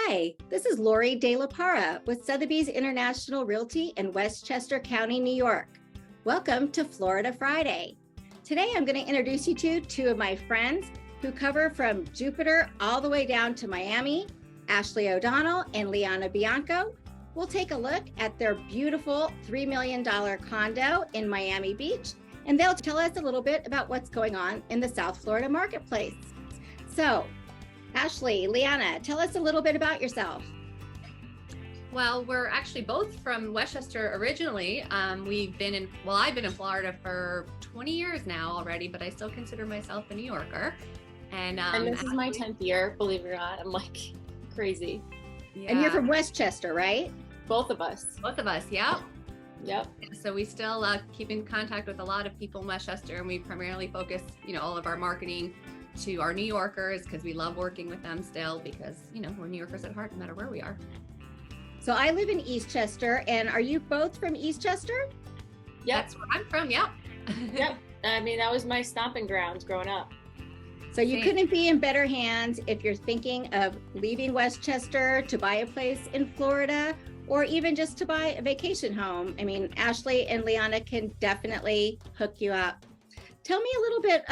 Hi, this is Lori.delaparar with Sotheby's International Realty in Westchester County, New York. Welcome to Florida Friday. Today I'm going to introduce you to two of my friends who cover from Jupiter all the way down to Miami, Ashlee O'Donnell and Liana Bianco. We'll take a look at their beautiful $3 million condo in Miami Beach, and they'll tell us a little bit about what's going on in the South Florida marketplace. So, Ashlee, Liana, tell us a little bit about yourself. Well, we're actually both from Westchester originally. I've been in Florida for 20 years now already, but I still consider myself a New Yorker. And this is my 10th year, believe it or not. I'm like crazy. Yeah. And you're from Westchester, right? Both of us. Yeah. Yep. So we still keep in contact with a lot of people in Westchester, and we primarily focus, all of our marketing to our New Yorkers because we love working with them still because, we're New Yorkers at heart no matter where we are. So I live in Eastchester, and are you both from Eastchester? Yep. That's where I'm from, yep. Yep. I mean, that was my stomping grounds growing up. So you couldn't be in better hands if you're thinking of leaving Westchester to buy a place in Florida, or even just to buy a vacation home. I mean, Ashlee and Liana can definitely hook you up. Tell me a little bit,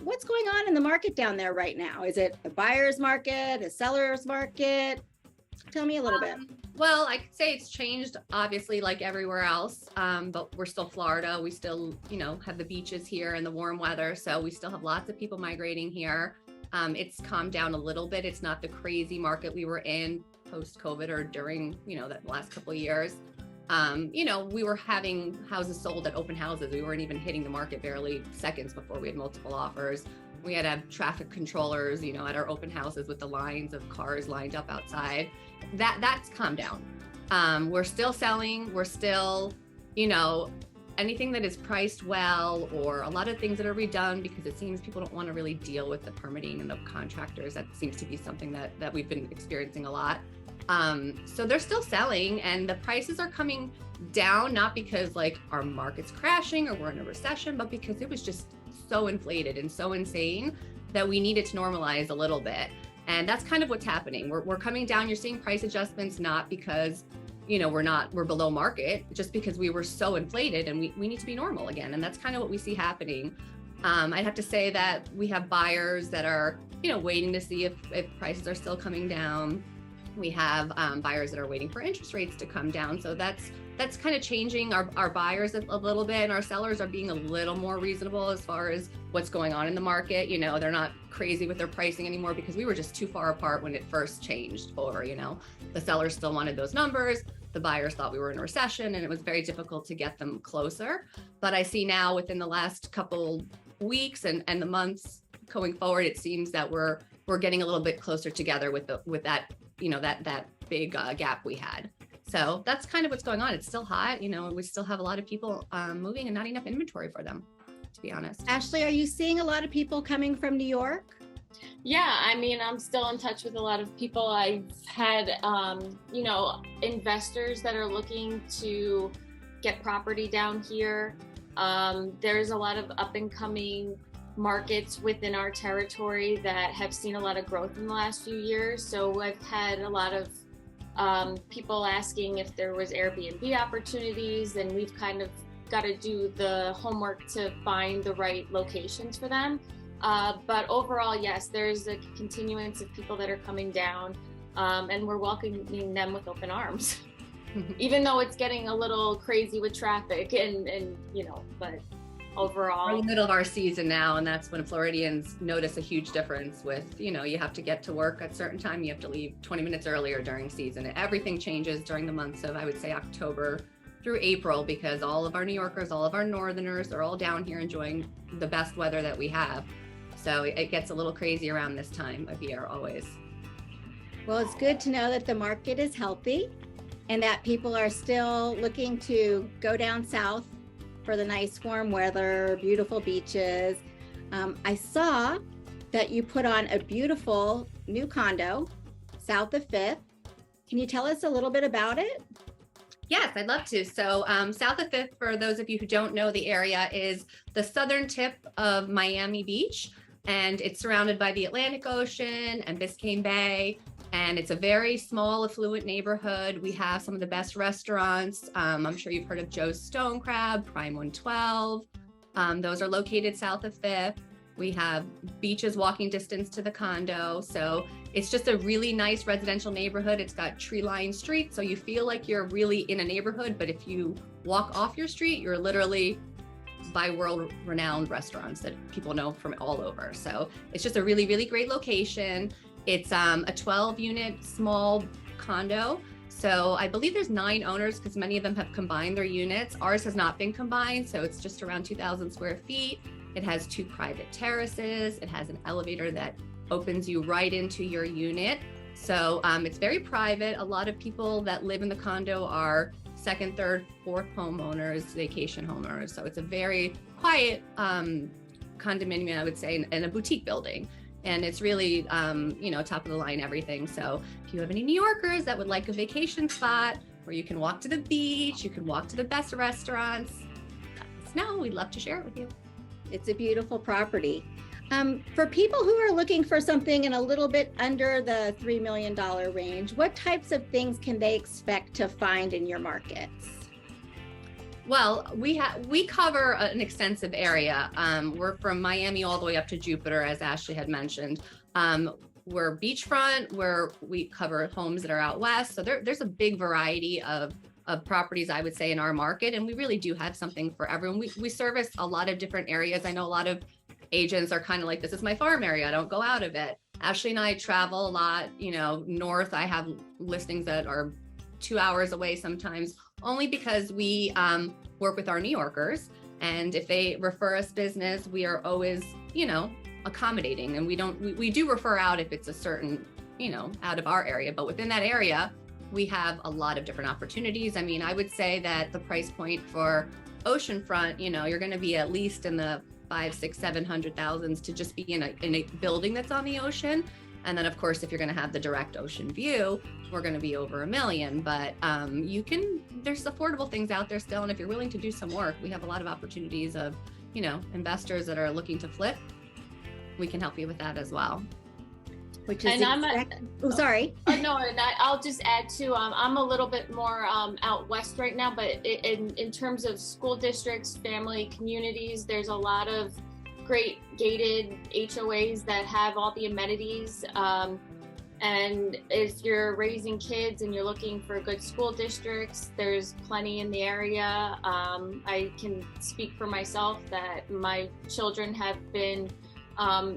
what's going on in the market down there right now? Is it a buyer's market, a seller's market? Tell me a little bit. Well, I could say it's changed, obviously, like everywhere else, but we're still Florida. We still, have the beaches here and the warm weather, so we still have lots of people migrating here. It's calmed down a little bit. It's not the crazy market we were in post-COVID or during, that last couple of years. We were having houses sold at open houses. We weren't even hitting the market barely seconds before we had multiple offers. We had to have traffic controllers, at our open houses with the lines of cars lined up outside. That's calmed down. We're still selling. We're still, anything that is priced well, or a lot of things that are redone because it seems people don't want to really deal with the permitting and the contractors. That seems to be something that we've been experiencing a lot. So they're still selling, and the prices are coming down, not because like our market's crashing or we're in a recession, but because it was just so inflated and so insane that we needed to normalize a little bit. And that's kind of what's happening. We're coming down. You're seeing price adjustments, not because, we're below market, just because we were so inflated and we need to be normal again. And that's kind of what we see happening. I'd have to say that we have buyers that are, waiting to see if prices are still coming down. We have buyers that are waiting for interest rates to come down. So that's kind of changing our buyers a little bit, and our sellers are being a little more reasonable as far as what's going on in the market. They're not crazy with their pricing anymore because we were just too far apart when it first changed over, the sellers still wanted those numbers. The buyers thought we were in a recession, and it was very difficult to get them closer. But I see now within the last couple weeks and the months going forward, it seems that we're getting a little bit closer together with that, that big gap we had. So that's kind of what's going on. It's still hot. We still have a lot of people moving and not enough inventory for them, to be honest. Ashlee, are you seeing a lot of people coming from New York? Yeah, I mean, I'm still in touch with a lot of people. I've had, investors that are looking to get property down here. There's a lot of up and coming markets within our territory that have seen a lot of growth in the last few years. So I've had a lot of people asking if there was Airbnb opportunities, and we've kind of got to do the homework to find the right locations for them. But overall, yes, there's a continuance of people that are coming down, and we're welcoming them with open arms, even though it's getting a little crazy with traffic and but overall. We're in the middle of our season now, and that's when Floridians notice a huge difference with, you have to get to work at a certain time. You have to leave 20 minutes earlier during season. Everything changes during the months of, I would say, October through April, because all of our New Yorkers, all of our Northerners are all down here enjoying the best weather that we have. So it gets a little crazy around this time of year always. Well, it's good to know that the market is healthy and that people are still looking to go down south for the nice warm weather, beautiful beaches. I saw that you put on a beautiful new condo south of 5th. Can you tell us a little bit about it? Yes, I'd love to. So south of 5th, for those of you who don't know the area, is the southern tip of Miami Beach, and it's surrounded by the Atlantic Ocean and Biscayne Bay. And it's a very small, affluent neighborhood. We have some of the best restaurants. I'm sure you've heard of Joe's Stone Crab, Prime 112. Those are located south of Fifth. We have beaches walking distance to the condo. So it's just a really nice residential neighborhood. It's got tree-lined streets, so you feel like you're really in a neighborhood, but if you walk off your street, you're literally by world-renowned restaurants that people know from all over. So it's just a really, really great location. It's a 12-unit small condo. So I believe there's 9 owners because many of them have combined their units. Ours has not been combined, so it's just around 2,000 square feet. It has 2 private terraces. It has an elevator that opens you right into your unit. So it's very private. A lot of people that live in the condo are second, third, fourth homeowners, vacation homeowners. So it's a very quiet condominium, I would say, in a boutique building. And it's really, top of the line everything. So if you have any New Yorkers that would like a vacation spot where you can walk to the beach, you can walk to the best restaurants, let us know. We'd love to share it with you. It's a beautiful property. For people who are looking for something in a little bit under the $3 million range, what types of things can they expect to find in your markets? Well, we cover an extensive area. We're from Miami all the way up to Jupiter, as Ashlee had mentioned. We're beachfront, where we cover homes that are out west. So there's a big variety of properties, I would say, in our market. And we really do have something for everyone. We service a lot of different areas. I know a lot of agents are kind of like, this is my farm area, I don't go out of it. Ashlee and I travel a lot, north. I have listings that are 2 hours away sometimes, only because we work with our New Yorkers. And if they refer us business, we are always, accommodating. And we do refer out if it's a certain, out of our area, but within that area, we have a lot of different opportunities. I mean, I would say that the price point for oceanfront, you're going to be at least in the 500, 600, 700,000s to just be in a building that's on the ocean. And then, of course, if you're going to have the direct ocean view, we're going to be over $1 million. But there's affordable things out there still. And if you're willing to do some work, we have a lot of opportunities of, investors that are looking to flip. We can help you with that as well. Which is sorry. No, and I'll just add too. I'm a little bit more out west right now, but in terms of school districts, family communities, there's a lot of great gated HOAs that have all the amenities. And if you're raising kids and you're looking for good school districts, there's plenty in the area. I can speak for myself that my children have been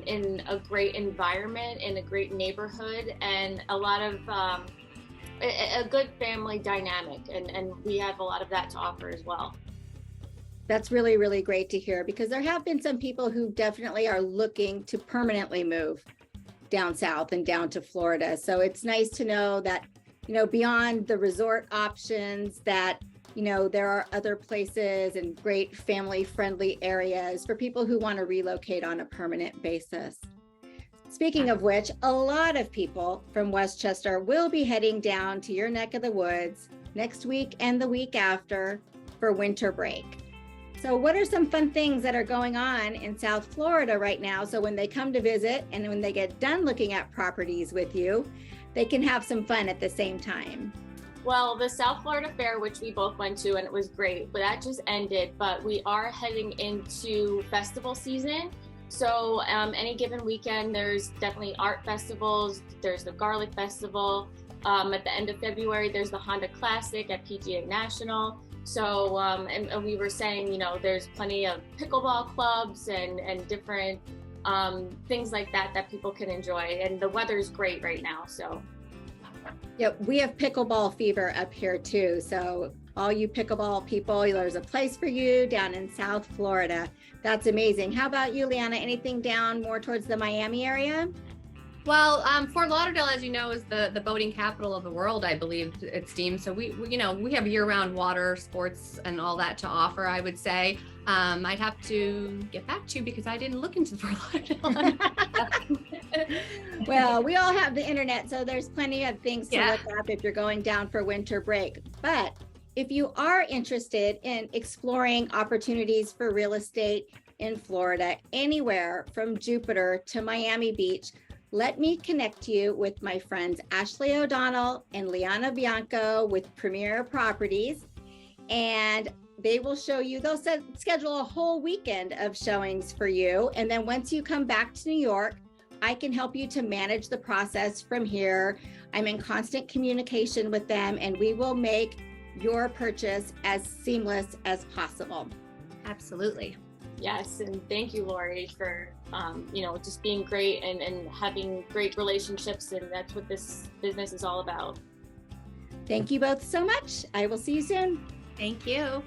in a great environment, in a great neighborhood, and a lot of a good family dynamic, and we have a lot of that to offer as well. That's really, really great to hear, because there have been some people who definitely are looking to permanently move down south and down to Florida. So it's nice to know that, beyond the resort options, that there are other places and great family-friendly areas for people who want to relocate on a permanent basis. Speaking of which, a lot of people from Westchester will be heading down to your neck of the woods next week and the week after for winter break. So what are some fun things that are going on in South Florida right now? So when they come to visit and when they get done looking at properties with you, they can have some fun at the same time. Well, the South Florida Fair, which we both went to, and it was great, but that just ended. But we are heading into festival season. So any given weekend, there's definitely art festivals. There's the Garlic Festival. At the end of February, there's the Honda Classic at PGA National. So, and we were saying, there's plenty of pickleball clubs and different things like that people can enjoy. And the weather's great right now, so. Yep, we have pickleball fever up here too. So all you pickleball people, there's a place for you down in South Florida. That's amazing. How about you, Liana? Anything down more towards the Miami area? Well, Fort Lauderdale, as you know, is the boating capital of the world, I believe it's deemed. So we have year-round water sports and all that to offer, I would say. I'd have to get back to you because I didn't look into Fort Lauderdale. Well, we all have the internet, so there's plenty of things to look up if you're going down for winter break. But if you are interested in exploring opportunities for real estate in Florida, anywhere from Jupiter to Miami Beach, let me connect you with my friends Ashlee O'Donnell and Liana Bianco with Premier Properties, and they will show you, they'll schedule a whole weekend of showings for you. And then once you come back to New York, I can help you to manage the process from here. I'm in constant communication with them, and we will make your purchase as seamless as possible. Absolutely. Yes, and thank you, Lori, for just being great and having great relationships, and that's what this business is all about. Thank you both so much. I will see you soon. Thank you.